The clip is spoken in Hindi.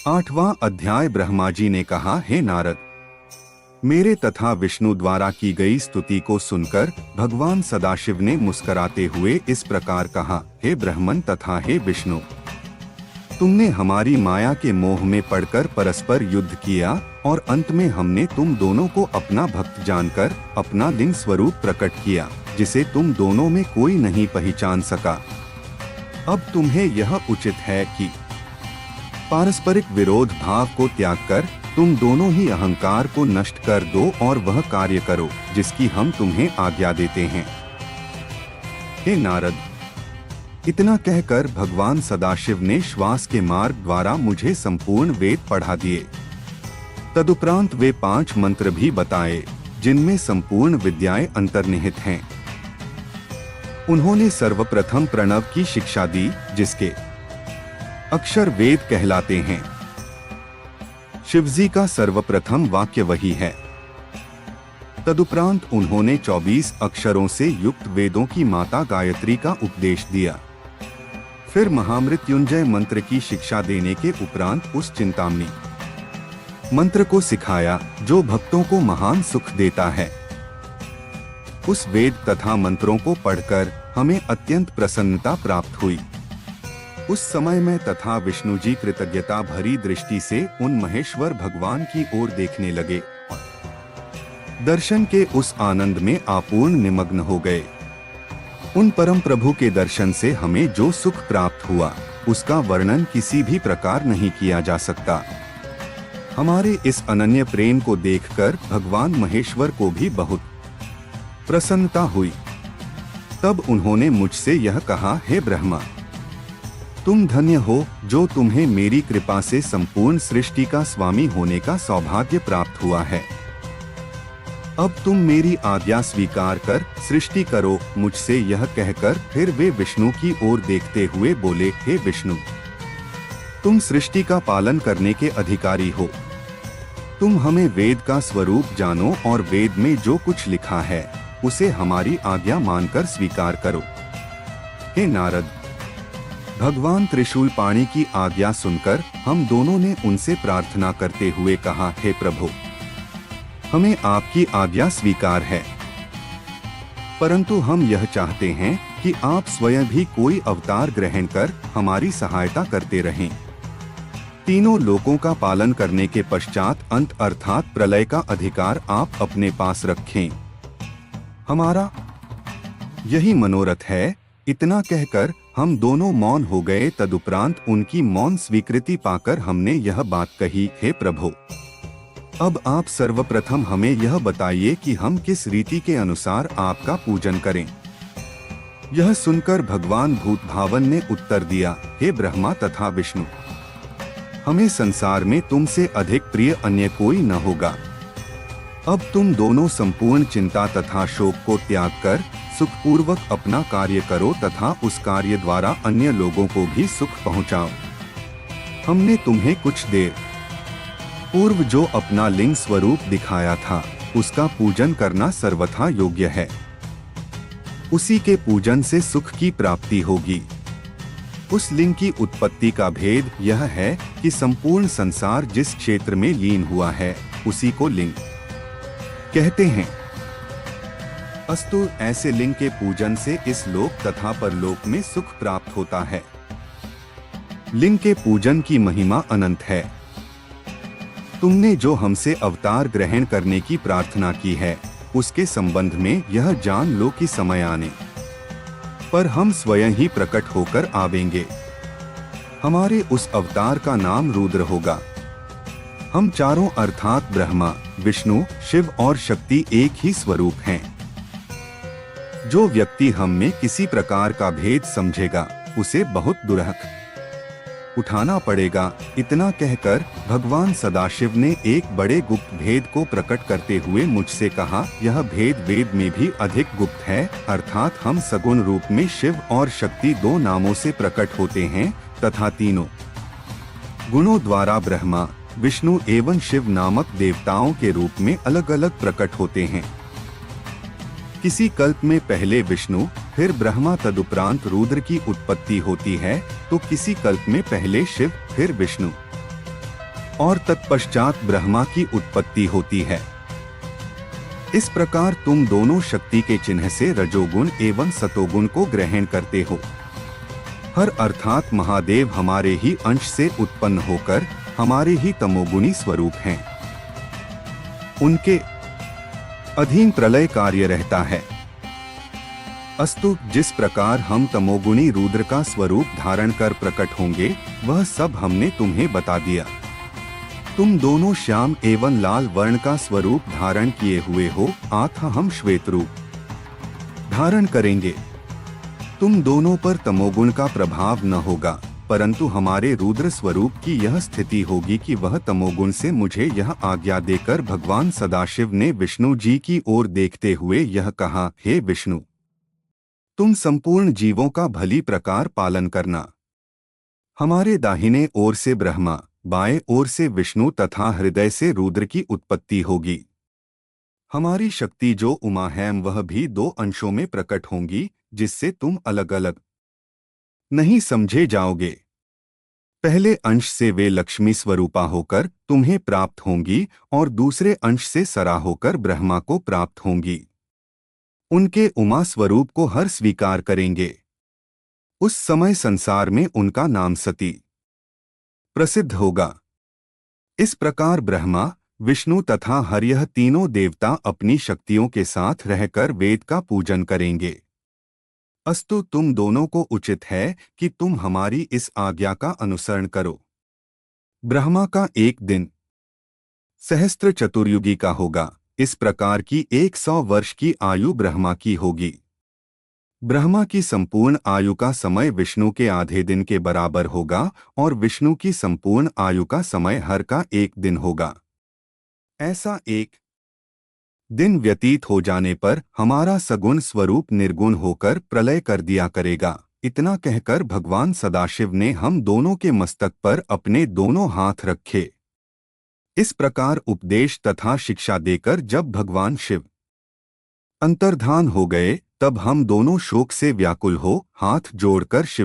8वां अध्याय। ब्रह्मा जी ने कहा, हे नारद, मेरे तथा विष्णु द्वारा की गई स्तुति को सुनकर भगवान सदाशिव ने मुस्कुराते हुए इस प्रकार कहा, हे ब्रह्मन तथा हे विष्णु, तुमने हमारी माया के मोह में पड़कर परस्पर युद्ध किया और अंत में हमने तुम दोनों को अपना भक्त जानकर अपना लिंग स्वरूप प्रकट किया, जिसे तुम दोनों में कोई नहीं पहचान सका। अब तुम्हें यह उचित है कि पारस्परिक विरोध भाव को त्याग कर तुम दोनों ही अहंकार को नष्ट कर दो और वह कार्य करो जिसकी हम तुम्हें आज्ञा देते हैं। हे नारद, इतना कहकर भगवान सदाशिव ने श्वास के मार्ग द्वारा मुझे संपूर्ण वेद पढ़ा दिए। तदुपरांत वे 5 मंत्र भी बताए जिनमें संपूर्ण विद्याएं अंतर्निहित हैं। उन्होंने सर्वप्रथम प्रणव की शिक्षा दी, जिसके अक्षर वेद कहलाते हैं। शिवजी का सर्वप्रथम वाक्य वही है। तदुपरांत उन्होंने 24 अक्षरों से युक्त वेदों की माता गायत्री का उपदेश दिया। फिर महामृत्युंजय मंत्र की शिक्षा देने के उपरांत उस चिंतामणि मंत्र को सिखाया जो भक्तों को महान सुख देता है। उस वेद तथा मंत्रों को पढ़कर हमें अत्यंत प्रसन्नता प्राप्त हुई। उस समय मैं तथा विष्णु जी कृतज्ञता भरी दृष्टि से उन महेश्वर भगवान की ओर देखने लगे। दर्शन के उस आनंद में आपूर्ण निमग्न हो गए। उन परम प्रभु के दर्शन से हमें जो सुख प्राप्त हुआ उसका वर्णन किसी भी प्रकार नहीं किया जा सकता। हमारे इस अनन्य प्रेम को देखकर भगवान महेश्वर को भी बहुत प्रसन्नता हुई। तब उन्होंने मुझसे यह कहा, हे ब्रह्मा, तुम धन्य हो जो तुम्हें मेरी कृपा से संपूर्ण सृष्टि का स्वामी होने का सौभाग्य प्राप्त हुआ है। अब तुम मेरी आज्ञा स्वीकार कर सृष्टि करो। मुझसे यह कहकर फिर वे विष्णु की ओर देखते हुए बोले, हे विष्णु, तुम सृष्टि का पालन करने के अधिकारी हो। तुम हमें वेद का स्वरूप जानो और वेद में जो कुछ लिखा है उसे हमारी आज्ञा मानकर स्वीकार करो। हे नारद, भगवान त्रिशूल पाणी की आज्ञा सुनकर हम दोनों ने उनसे प्रार्थना करते हुए कहा, हे प्रभु, हमें आपकी आज्ञा स्वीकार है, परंतु हम यह चाहते हैं कि आप स्वयं भी कोई अवतार ग्रहण कर हमारी सहायता करते रहें। तीनों लोकों का पालन करने के पश्चात अंत अर्थात प्रलय का अधिकार आप अपने पास रखें। हमारा यही मनोरथ है। इतना कहकर हम दोनों मौन हो गए। तदुपरांत उनकी मौन स्वीकृति पाकर हमने यह बात कही, हे प्रभु, अब आप सर्वप्रथम हमें यह बताइए कि हम किस रीति के अनुसार आपका पूजन करें। यह सुनकर भगवान भूतभावन ने उत्तर दिया, हे ब्रह्मा तथा विष्णु, हमें संसार में तुमसे अधिक प्रिय अन्य कोई न होगा। अब तुम दोनों संपूर्ण चिंता तथा शोक को त्याग कर सुखपूर्वक अपना कार्य करो तथा उस कार्य द्वारा अन्य लोगों को भी सुख पहुंचाओ। हमने तुम्हें कुछ देर पूर्व जो अपना लिंग स्वरूप दिखाया था उसका पूजन करना सर्वथा योग्य है। उसी के पूजन से सुख की प्राप्ति होगी। उस लिंग की उत्पत्ति का भेद यह है कि संपूर्ण संसार जिस क्षेत्र में लीन हुआ है उसी को लिंग कहते हैं। अस्तु, ऐसे लिंग के पूजन से इस लोक तथा परलोक में सुख प्राप्त होता है। लिंग के पूजन की महिमा अनंत है। तुमने जो हमसे अवतार ग्रहण करने की प्रार्थना की है उसके संबंध में यह जान लो कि समय आने पर हम स्वयं ही प्रकट होकर आवेंगे। हमारे उस अवतार का नाम रुद्र होगा। हम चारों अर्थात ब्रह्मा, विष्णु, शिव और शक्ति एक ही स्वरूप हैं। जो व्यक्ति हम में किसी प्रकार का भेद समझेगा उसे बहुत दुरहक उठाना पड़ेगा। इतना कहकर भगवान सदाशिव ने एक बड़े गुप्त भेद को प्रकट करते हुए मुझसे कहा, यह भेद वेद में भी अधिक गुप्त है, अर्थात हम सगुण रूप में शिव और शक्ति 2 नामों से प्रकट होते हैं तथा तीनों गुणों द्वारा ब्रह्मा, विष्णु एवं शिव नामक देवताओं के रूप में अलग अलग प्रकट होते हैं। किसी कल्प में पहले विष्णु फिर ब्रह्मा तदुपरांत रुद्र की उत्पत्ति होती है, तो किसी कल्प में पहले शिव फिर विष्णु और तत्पश्चात ब्रह्मा की उत्पत्ति होती है। इस प्रकार तुम दोनों शक्ति के चिन्ह से रजोगुण एवं सतोगुण को ग्रहण करते हो। हर अर्थात महादेव हमारे ही अंश से उत्पन्न होकर हमारे ही तमोगुणी स्वरूप हैं। उनके अधीन प्रलय कार्य रहता है। अस्तु, जिस प्रकार हम तमोगुणी रुद्र का स्वरूप धारण कर प्रकट होंगे वह सब हमने तुम्हें बता दिया। तुम दोनों श्याम एवं लाल वर्ण का स्वरूप धारण किए हुए हो, अतः हम श्वेत रूप धारण करेंगे। तुम दोनों पर तमोगुण का प्रभाव न होगा, परंतु हमारे रुद्र स्वरूप की यह स्थिति होगी कि वह तमोगुण से मुझे यह आज्ञा देकर भगवान सदाशिव ने विष्णु जी की ओर देखते हुए यह कहा, हे विष्णु, तुम संपूर्ण जीवों का भली प्रकार पालन करना। हमारे दाहिने ओर से ब्रह्मा, बाएं ओर से विष्णु तथा हृदय से रुद्र की उत्पत्ति होगी। हमारी शक्ति जो उमा है वह भी दो अंशों में प्रकट होंगी, जिससे तुम अलग अलग नहीं समझे जाओगे। पहले अंश से वे लक्ष्मी स्वरूपा होकर तुम्हें प्राप्त होंगी और दूसरे अंश से सरा होकर ब्रह्मा को प्राप्त होंगी। उनके उमा स्वरूप को हर स्वीकार करेंगे। उस समय संसार में उनका नाम सती प्रसिद्ध होगा। इस प्रकार ब्रह्मा, विष्णु तथा हरि यह तीनों देवता अपनी शक्तियों के साथ रहकर वेद का पूजन करेंगे। अस्तु, तुम दोनों को उचित है कि तुम हमारी इस आज्ञा का अनुसरण करो। ब्रह्मा का एक दिन सहस्त्र चतुर्युगी का होगा। इस प्रकार की 100 वर्ष की आयु ब्रह्मा की होगी। ब्रह्मा की संपूर्ण आयु का समय विष्णु के आधे दिन के बराबर होगा और विष्णु की संपूर्ण आयु का समय हर का एक दिन होगा। ऐसा एक दिन व्यतीत हो जाने पर हमारा सगुण स्वरूप निर्गुण होकर प्रलय कर दिया करेगा। इतना कहकर भगवान सदाशिव ने हम दोनों के मस्तक पर अपने दोनों हाथ रखे। इस प्रकार उपदेश तथा शिक्षा देकर जब भगवान शिव अंतर्धान हो गए, तब हम दोनों शोक से व्याकुल हो हाथ जोड़कर शिव